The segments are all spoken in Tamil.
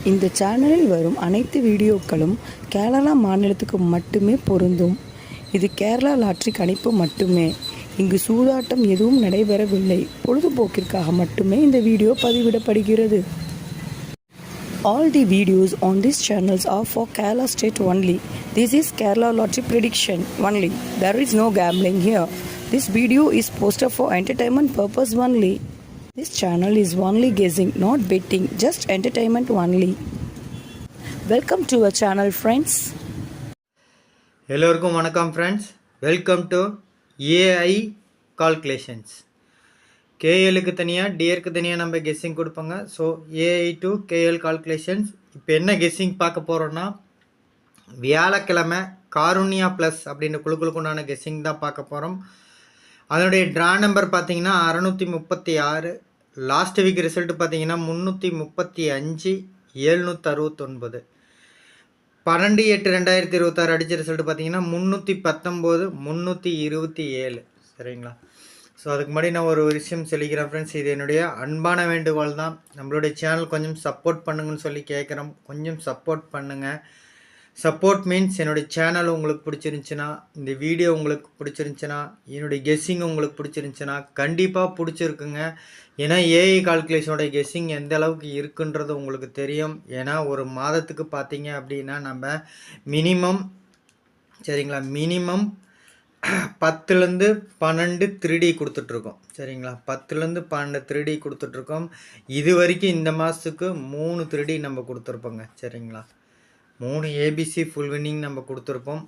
இந்த சேனலில் வரும் அனைத்து வீடியோக்களும் கேரளா மாநிலத்துக்கு மட்டுமே பொருந்தும். இது கேரளா லாட்டரி கணிப்பு மட்டுமே. இங்கு சூதாட்டம் எதுவும் நடைபெறவில்லை. பொழுதுபோக்கிற்காக மட்டுமே இந்த video பதிவிடப்படுகிறது. All the videos on these channels are for Kerala state only. This is Kerala lottery prediction only. There is no gambling here. This video is posted for entertainment purpose only. This channel is only guessing, not betting, just entertainment only. Welcome to our channel, friends. எல்லோருக்கும் வணக்கம் friends. Welcome to AI calculations. கேஎலுக்கு தனியாக டிஆருக்கு தனியாக நம்ம கெஸ்ஸிங் கொடுப்போங்க. So AI to KL calculations. இப்போ என்ன கெஸ்ஸிங் பார்க்க போகிறோன்னா, வியாழக்கிழமை காருண்யா ப்ளஸ் அப்படின்ற குழுக்களுக்கு உண்டான கெஸ்ஸிங் தான் பார்க்க போகிறோம். அதனுடைய ட்ரா நம்பர் பார்த்தீங்கன்னா 636. லாஸ்ட் வீக் ரிசல்ட் பார்த்தீங்கன்னா 335 769. 12/8/2026 அடித்த ரிசல்ட் பார்த்தீங்கன்னா 319 327. சரிங்களா? ஸோ அதுக்கு முன்னாடி நான் ஒரு விஷயம் சொல்லிக்கிறேன் ஃப்ரெண்ட்ஸ். இது என்னுடைய அன்பான வேண்டுகோள் தான். நம்மளுடைய சேனல் கொஞ்சம் சப்போர்ட் பண்ணுங்கன்னு சொல்லி கேட்குறோம். கொஞ்சம் சப்போர்ட் பண்ணுங்கள். சப்போர்ட் மீன்ஸ் என்னுடைய சேனல் உங்களுக்கு பிடிச்சிருந்துச்சின்னா, இந்த வீடியோ உங்களுக்கு பிடிச்சிருந்துச்சின்னா, என்னுடைய கெஸ்ஸிங் உங்களுக்கு பிடிச்சிருந்துச்சின்னா கண்டிப்பாக பிடிச்சிருக்குங்க. ஏன்னா ஏஐ கால்குலேஷனோட கெஸ்ஸிங் எந்த அளவுக்கு இருக்குன்றது உங்களுக்கு தெரியும். ஏன்னா ஒரு மாதத்துக்கு பார்த்தீங்க அப்படின்னா நம்ம மினிமம், சரிங்களா, மினிமம் 10லேருந்து 12 3D கொடுத்துட்ருக்கோம். சரிங்களா? 10லேருந்து 12 3D கொடுத்துட்ருக்கோம். இது வரைக்கும் இந்த மாதத்துக்கு 3 3D நம்ம கொடுத்துருப்போங்க. சரிங்களா? 3 ஏபிசி ஃபுல் வின்னிங் நம்ம கொடுத்துருப்போம்.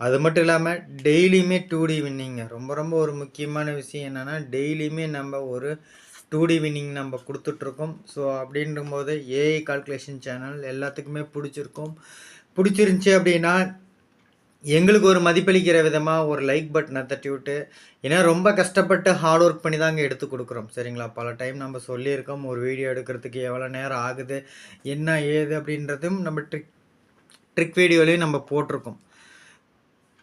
அது மட்டும் இல்லாமல் டெய்லியுமே 2D வின்னிங்க. ரொம்ப ரொம்ப ஒரு முக்கியமான விஷயம் என்னென்னா, டெய்லியுமே நம்ம ஒரு 2D வின்னிங் நம்ம கொடுத்துட்ருக்கோம். ஸோ அப்படின்றபோது ஏஐ கால்குலேஷன் சேனல் எல்லாத்துக்குமே பிடிச்சிருந்துச்சி அப்படின்னா எங்களுக்கு ஒரு மதிப்பளிக்கிற விதமாக ஒரு லைக் பட்டனை தட்டி விட்டு, ஏன்னா ரொம்ப கஷ்டப்பட்டு ஹார்ட் ஒர்க் பண்ணி தாங்க எடுத்து கொடுக்குறோம். சரிங்களா? பல டைம் நம்ம சொல்லியிருக்கோம், ஒரு வீடியோ எடுக்கிறதுக்கு எவ்வளோ நேரம் ஆகுது, என்ன ஏது அப்படின்றதும் நம்ம ட்ரிக் வீடியோலையும் நம்ம போட்டிருக்கோம்.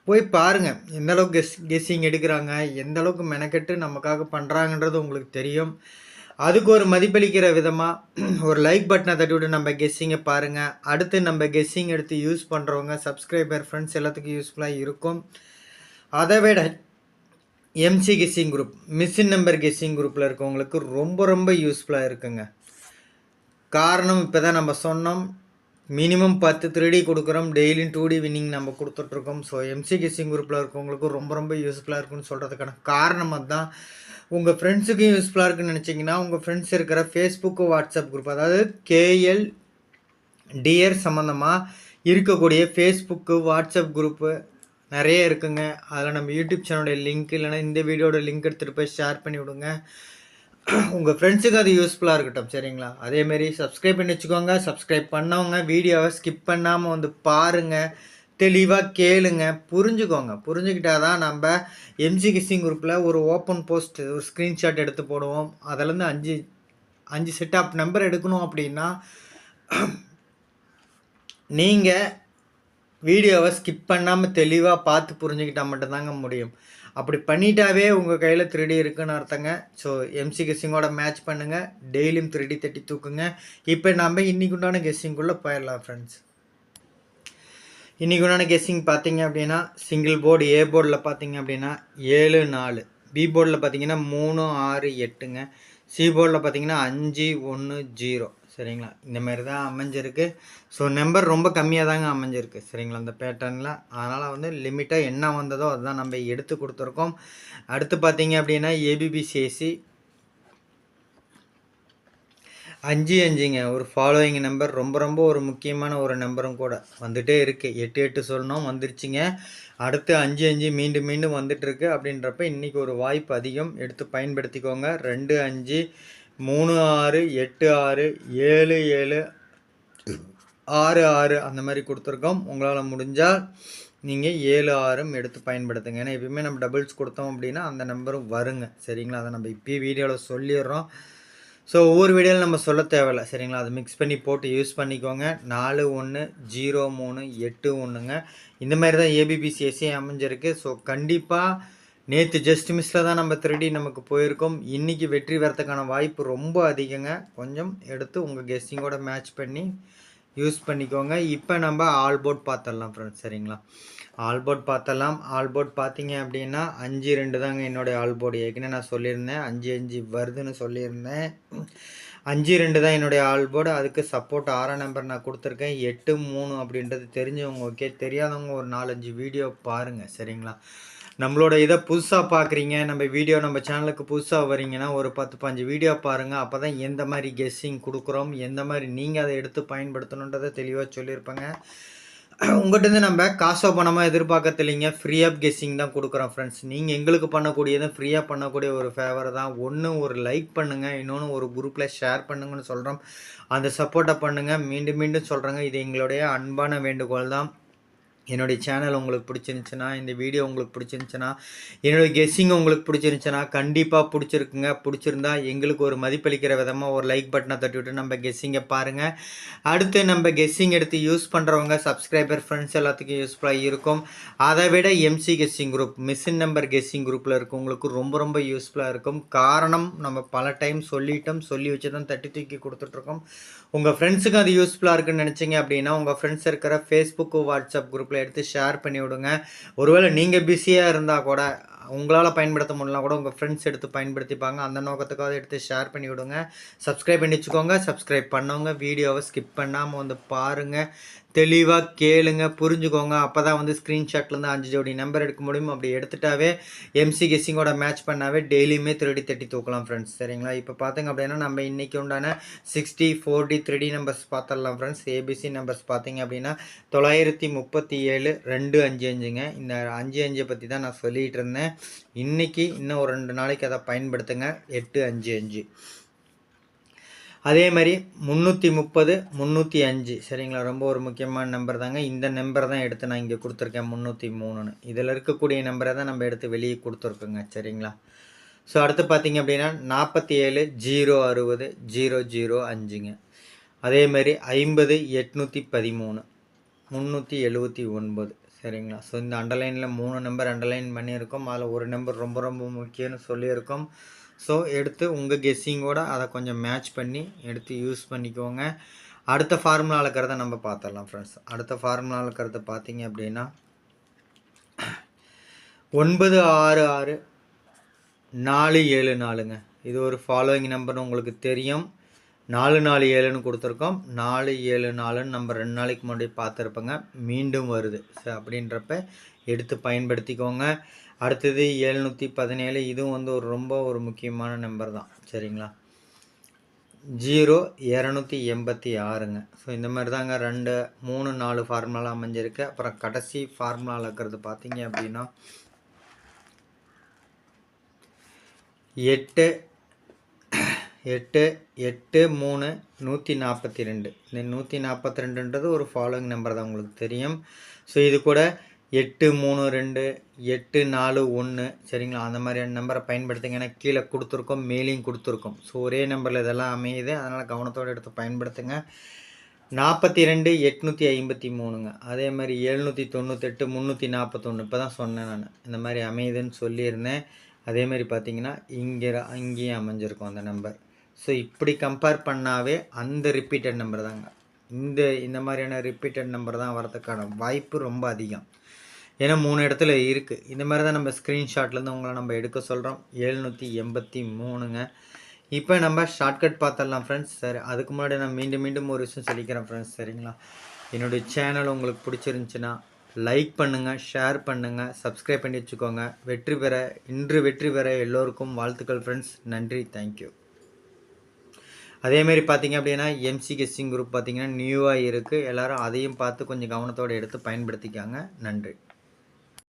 போய் பாருங்கள் எந்த அளவுக்கு கெஸ்ஸிங் எடுக்கிறாங்க, எந்த அளவுக்கு மெனக்கெட்டு நமக்காக பண்ணுறாங்கன்றது உங்களுக்கு தெரியும். அதுக்கு ஒரு மதிப்பளிக்கிற விதமாக ஒரு லைக் பட்டனை தட்டி விட்டு நம்ம கெஸ்ஸிங்கை பாருங்கள். அடுத்து நம்ம கெஸ்ஸிங் எடுத்து யூஸ் பண்ணுறவங்க சப்ஸ்கிரைபர் ஃப்ரெண்ட்ஸ் எல்லாத்துக்கும் யூஸ்ஃபுல்லாக இருக்கும். அதை விட MC guessing group, machine number guessing குரூப்பில் இருக்கவங்களுக்கு ரொம்ப ரொம்ப யூஸ்ஃபுல்லாக இருக்குங்க. காரணம் இப்போ தான் நம்ம சொன்னோம், மினிமம் 10 3D கொடுக்குறோம், டெய்லியும் 2D வின்னிங் நம்ம கொடுத்துட்ருக்கோம். ஸோ எம்சி கெஸ்ஸிங் குரூப்பில் இருக்கவங்களுக்கு ரொம்ப ரொம்ப யூஸ்ஃபுல்லாக இருக்குன்னு சொல்கிறதுக்கான காரணம் அதுதான். உங்கள் ஃப்ரெண்ட்ஸுக்கும் யூஸ்ஃபுல்லாக இருக்குன்னு நினச்சிங்கன்னா, உங்கள் ஃப்ரெண்ட்ஸ் இருக்கிற ஃபேஸ்புக்கு வாட்ஸ்அப் குரூப், அதாவது கேஎல் டிஆர் சம்மந்தமாக இருக்கக்கூடிய ஃபேஸ்புக்கு வாட்ஸ்அப் குரூப்பு நிறைய இருக்குங்க. அதில் நம்ம யூடியூப் சேனலோடைய லிங்க் இல்லைனா இந்த வீடியோட லிங்க் எடுத்துகிட்டு போய் ஷேர் பண்ணி விடுங்க. உங்கள் ஃப்ரெண்ட்ஸுக்கு அது யூஸ்ஃபுல்லாக இருக்கட்டும். சரிங்களா? அதேமாரி சப்ஸ்கிரைப் பண்ணி வச்சுக்கோங்க. சப்ஸ்கிரைப் பண்ணவங்க வீடியோவை ஸ்கிப் பண்ணாமல் வந்து பாருங்கள், தெளிவாக கேளுங்க, புரிஞ்சுக்கோங்க. புரிஞ்சுக்கிட்டால் தான் நம்ம எம்சி கெஸ்ஸிங் குரூப்பில் ஒரு ஓப்பன் போஸ்ட் ஒரு ஸ்க்ரீன்ஷாட் எடுத்து போடுவோம். அதிலேருந்து 5 செட் ஆஃப் நம்பர் எடுக்கணும் அப்படின்னா நீங்கள் வீடியோவை ஸ்கிப் பண்ணாமல் தெளிவாக பார்த்து புரிஞ்சுக்கிட்டால் மட்டும்தாங்க முடியும். அப்படி பண்ணிட்டாவே உங்கள் கையில் 3D இருக்குன்னு அர்த்தங்க. ஸோ எம்சி கெஸ்ஸிங்கோட மேட்ச் பண்ணுங்கள், டெய்லியும் 3D தட்டி தூக்குங்க. இப்போ நம்ம இன்றைக்கு உண்டான கெஸ்ஸிங்குள்ளே போயிடலாம் ஃப்ரெண்ட்ஸ். இன்றைக்கி உண்டான கெஸ்ஸிங் பார்த்தீங்க அப்படின்னா, சிங்கிள் போர்டு ஏ போர்டில் பார்த்தீங்க அப்படின்னா 7 4, பி போர்டில் பார்த்தீங்கன்னா 3 6 8ங்க, சி போர்டில் பார்த்தீங்கன்னா 5 1 0. சரிங்களா? இந்தமாரி தான் அமைஞ்சிருக்கு. ஸோ நம்பர் ரொம்ப கம்மியாக தாங்க அமைஞ்சிருக்கு. சரிங்களா? அந்த பேட்டர்னில். அதனால் வந்து லிமிட்டாக என்ன வந்ததோ அதுதான் நம்ம எடுத்து கொடுத்துருக்கோம். அடுத்து பார்த்தீங்க அப்படின்னா ஏபிபிசிஎஸ்சி 5 5ங்க, ஒரு ஃபாலோயிங் நம்பர், ரொம்ப ரொம்ப ஒரு முக்கியமான ஒரு நம்பரும் கூட வந்துகிட்டே இருக்குது. 8 8 சொல்லணும், வந்துருச்சுங்க. அடுத்து 5 5 மீண்டும் மீண்டும் வந்துட்டுருக்கு. அப்படின்றப்ப இன்றைக்கி ஒரு வாய்ப்பு அதிகம், எடுத்து பயன்படுத்திக்கோங்க. 2 5 3 6 8 6 7 7 6 6 அந்த மாதிரி கொடுத்துருக்கோம். உங்களால் முடிஞ்சால் நீங்கள் 7 6 எடுத்து பயன்படுத்துங்க. ஏன்னா எப்பயுமே நம்ம டபுள்ஸ் கொடுத்தோம் அப்படின்னா அந்த நம்பரும் வருங்க. சரிங்களா? அதை நம்ம இப்போயே வீடியோவில் சொல்லிடுறோம். ஸோ ஒவ்வொரு வீடியோவில் நம்ம சொல்ல தேவையில்லை. சரிங்களா? அதை மிக்ஸ் பண்ணி போட்டு யூஸ் பண்ணிக்கோங்க. 4 1 0 3 8 1ங்க. இந்த மாதிரி தான் ஏபிபிசிஎஸ்சி அமைஞ்சிருக்கு. ஸோ கண்டிப்பாக நேற்று ஜஸ்ட் மிஸ்ஸில் தான் நம்ம 3D நமக்கு போயிருக்கோம். இன்றைக்கி வெற்றி வரத்துக்கான வாய்ப்பு ரொம்ப அதிகங்க. கொஞ்சம் எடுத்து உங்கள் கெஸ்ஸிங்கோட மேட்ச் பண்ணி யூஸ் பண்ணிக்கோங்க. இப்போ நம்ம ஆல் போர்ட் பார்த்துடலாம் ஃப்ரெண்ட்ஸ். சரிங்களா, ஆல் போர்ட் பார்த்தலாம். ஆல் போர்ட் பார்த்தீங்க அப்படின்னா 5-2 தாங்க என்னுடைய ஆல் போர்டு. ஏற்கனவே நான் சொல்லியிருந்தேன் 5-5 வருதுன்னு சொல்லியிருந்தேன். 5-2 தான் என்னுடைய ஆல் போர்டு. அதுக்கு சப்போர்ட் 6 நம்பர் நான் கொடுத்துருக்கேன். 8-3 அப்படின்றது தெரிஞ்சவங்க ஓகே, தெரியாதவங்க ஒரு 4-5 வீடியோ பாருங்கள். சரிங்களா, நம்மளோட இதை புதுசாக பார்க்குறீங்க, நம்ம சேனலுக்கு புதுசாக வரீங்கன்னா ஒரு 10-15 வீடியோ பாருங்கள். அப்போ தான் எந்த மாதிரி கெஸ்ஸிங் கொடுக்குறோம், எந்த மாதிரி நீங்கள் அதை எடுத்து பயன்படுத்தணுன்றதை தெளிவாக சொல்லியிருப்பேங்க. உங்கள்கிட்ட நம்ம காசோ பணமாக எதிர்பார்க்கறது இல்லைங்க, ஃப்ரீ ஆஃப் கெஸ்ஸிங் தான் கொடுக்குறோம் ஃப்ரெண்ட்ஸ். நீங்கள் எங்களுக்கு பண்ணக்கூடியது ஃப்ரீயாக பண்ணக்கூடிய ஒரு ஃபேவர் தான். ஒன்று ஒரு லைக் பண்ணுங்கள், இன்னொன்று ஒரு குரூப்பில் ஷேர் பண்ணுங்கன்னு சொல்கிறோம். அந்த சப்போர்ட்டை பண்ணுங்கள். மீண்டும் மீண்டும் சொல்கிறேங்க, இது எங்களுடைய அன்பான வேண்டுகோள் தான். என்னுடைய சேனல் உங்களுக்கு பிடிச்சிருந்துச்சுன்னா, இந்த வீடியோ உங்களுக்கு பிடிச்சிருந்துச்சுன்னா, என்னுடைய கெஸ்ஸிங் உங்களுக்கு பிடிச்சிருந்துச்சுன்னா, கண்டிப்பாக பிடிச்சிருக்குங்க. பிடிச்சிருந்தா எங்களுக்கு ஒரு மதிப்பளிக்கிற விதமாக ஒரு லைக் பட்டனை தட்டி விட்டு நம்ம கெஸ்ஸிங்கை பாருங்கள். அடுத்து நம்ம கெஸ்ஸிங் எடுத்து யூஸ் பண்ணுறவங்க சப்ஸ்கிரைபர் ஃப்ரெண்ட்ஸ் எல்லாத்துக்கும் யூஸ்ஃபுல்லாக இருக்கும். அதை விட MC guessing group, machine number guessing குரூப்பில் இருக்கவங்களுக்கு ரொம்ப ரொம்ப யூஸ்ஃபுல்லாக இருக்கும். காரணம், நம்ம பல டைம் சொல்லி வச்சு தான் தட்டி தூக்கி கொடுத்துட்ருக்கோம். உங்கள் ஃப்ரெண்ட்ஸுக்கு அது யூஸ்ஃபுல்லாக இருக்குன்னு நினச்சிங்க அப்படின்னா, உங்கள் ஃப்ரெண்ட்ஸ் இருக்கிற ஃபேஸ்புக்கு வாட்ஸ்அப் குரூப்பில் எடுத்து ஷேர் பண்ணி விடுங்க. ஒருவேளை நீங்கள் பிஸியாக இருந்தால் கூட, உங்களால் பயன்படுத்த முடியலாம் கூட, உங்கள் ஃப்ரெண்ட்ஸ் எடுத்து பயன்படுத்திப்பாங்க. அந்த நோக்கத்துக்காக எடுத்து ஷேர் பண்ணி விடுங்க. சப்ஸ்கிரைப் பண்ணி வச்சுக்கோங்க. சப்ஸ்கிரைப் பண்ணவங்க வீடியோவை ஸ்கிப் பண்ணாமல் வந்து பாருங்கள், தெளிவாக கேளுங்க, புரிஞ்சுக்கோங்க. அப்போ தான் வந்து ஸ்க்ரீன்ஷாட்லேருந்து 5 ஜோடி நம்பர் எடுக்க முடியும். அப்படி எடுத்துட்டாவே எம்சி கெஸ்ஸிங்கோட மேட்ச் பண்ணாவே டெய்லியுமே 3D தட்டி தூக்கலாம் ஃப்ரெண்ட்ஸ். சரிங்களா, இப்போ பார்த்திங்க அப்படின்னா நம்ம இன்றைக்கி உண்டான 60, 40, 3D நம்பர்ஸ் பார்த்துடலாம் ஃப்ரெண்ட்ஸ். ஏபிசி நம்பர்ஸ் பார்த்திங்க அப்படின்னா 937 255ங்க. இந்த 55 பற்றி தான் நான் சொல்லிகிட்டு இருந்தேன். இன்றைக்கி இன்னும் ஒரு 2 நாளைக்கு அதை பயன்படுத்துங்க. 855. அதே மாதிரி 330 305. சரிங்களா, ரொம்ப ஒரு முக்கியமான நம்பர் தாங்க. இந்த நம்பர் தான் எடுத்து நான் இங்கே கொடுத்துருக்கேன் 303ன்னு. இதில் இருக்கக்கூடிய நம்பரை தான் நம்ம எடுத்து வெளியே கொடுத்துருக்கோங்க. சரிங்களா, ஸோ அடுத்து பார்த்திங்க அப்படின்னா 47 060 005ங்க. அதே மாதிரி 50 813 379. சரிங்களா, ஸோ இந்த அண்டர்லைனில் 3 நம்பர் அண்டர்லைன் பண்ணியிருக்கோம். அதில் ஒரு நம்பர் ரொம்ப ரொம்ப முக்கியம்னு சொல்லியிருக்கோம். ஸோ எடுத்து உங்கள் கெஸ்ஸிங்கோடு அதை கொஞ்சம் மேட்ச் பண்ணி எடுத்து யூஸ் பண்ணிக்கோங்க. அடுத்த ஃபார்முலா இருக்கிறத நம்ம பார்த்துடலாம் ஃப்ரெண்ட்ஸ். அடுத்த ஃபார்முலா இருக்கிறத பார்த்தீங்க அப்படின்னா 966 474ங்க. இது ஒரு ஃபாலோவிங் நம்பர்னு உங்களுக்கு தெரியும். 447ன்னு கொடுத்துருக்கோம். 474ன்னு நம்ம 2 நாளைக்கு முன்னாடி பார்த்துருப்போங்க. மீண்டும் வருது. ஸோ அப்படின்றப்ப எடுத்து பயன்படுத்திக்கோங்க. அடுத்தது 717. இதுவும் வந்து ஒரு முக்கியமான நம்பர் தான். சரிங்களா, 0286ங்க. ஸோ இந்த மாதிரி தாங்க 2, 3, 4 ஃபார்முலா அமைஞ்சிருக்கு. அப்புறம் கடைசி ஃபார்முலாவில் இருக்கிறது பார்த்தீங்க அப்படின்னா 8 8 8 3 142. இந்த 142ன்றது ஒரு ஃபாலோவிங் நம்பர் தான், உங்களுக்கு தெரியும். ஸோ இது கூட 832 841. சரிங்களா, அந்த மாதிரியான நம்பரை பயன்படுத்துங்க. ஏன்னா கீழே கொடுத்துருக்கோம், மேலேயும் கொடுத்துருக்கோம். ஸோ ஒரே நம்பரில் இதெல்லாம் அமையுது. அதனால் கவனத்தோடு எடுத்து பயன்படுத்துங்க. 42 853ங்க. அதே மாதிரி 798 341. இப்போ தான் சொன்னேன் நான், இந்த மாதிரி அமையுதுன்னு சொல்லியிருந்தேன். அதே மாதிரி பார்த்தீங்கன்னா இங்கேயும் அமைஞ்சிருக்கும் அந்த நம்பர். ஸோ இப்படி கம்பேர் பண்ணாவே அந்த ரிப்பீட்டட் நம்பர் தாங்க. இந்த மாதிரியான ரிப்பீட்டட் நம்பர் தான் வரதுக்கான வாய்ப்பு ரொம்ப அதிகம். ஏன்னா 3 இடத்துல இருக்குது. இந்த மாதிரி தான் நம்ம ஸ்க்ரீன்ஷாட்லேருந்து உங்களை நம்ம எடுக்க சொல்கிறோம். 783ங்க. இப்போ நம்ம ஷார்ட்கட் பார்த்துடலாம் ஃப்ரெண்ட்ஸ். சரி, அதுக்கு முன்னாடி நான் மீண்டும் ஒரு விஷயம் சொல்லிக்கிறேன் ஃப்ரெண்ட்ஸ். சரிங்களா, என்னுடைய சேனல் உங்களுக்கு பிடிச்சிருந்துச்சின்னா லைக் பண்ணுங்கள், ஷேர் பண்ணுங்கள், சப்ஸ்கிரைப் பண்ணி வச்சுக்கோங்க. இன்று வெற்றி பெற எல்லோருக்கும் வாழ்த்துக்கள் ஃப்ரெண்ட்ஸ். நன்றி, தேங்க்யூ. அதேமாரி பார்த்திங்க அப்படின்னா எம்சி கெஸ்ஸிங் குரூப் பார்த்திங்கன்னா நியூவாக இருக்குது. எல்லோரும் அதையும் பார்த்து கொஞ்சம் கவனத்தோடு எடுத்து பயன்படுத்திக்காங்க. நன்றி.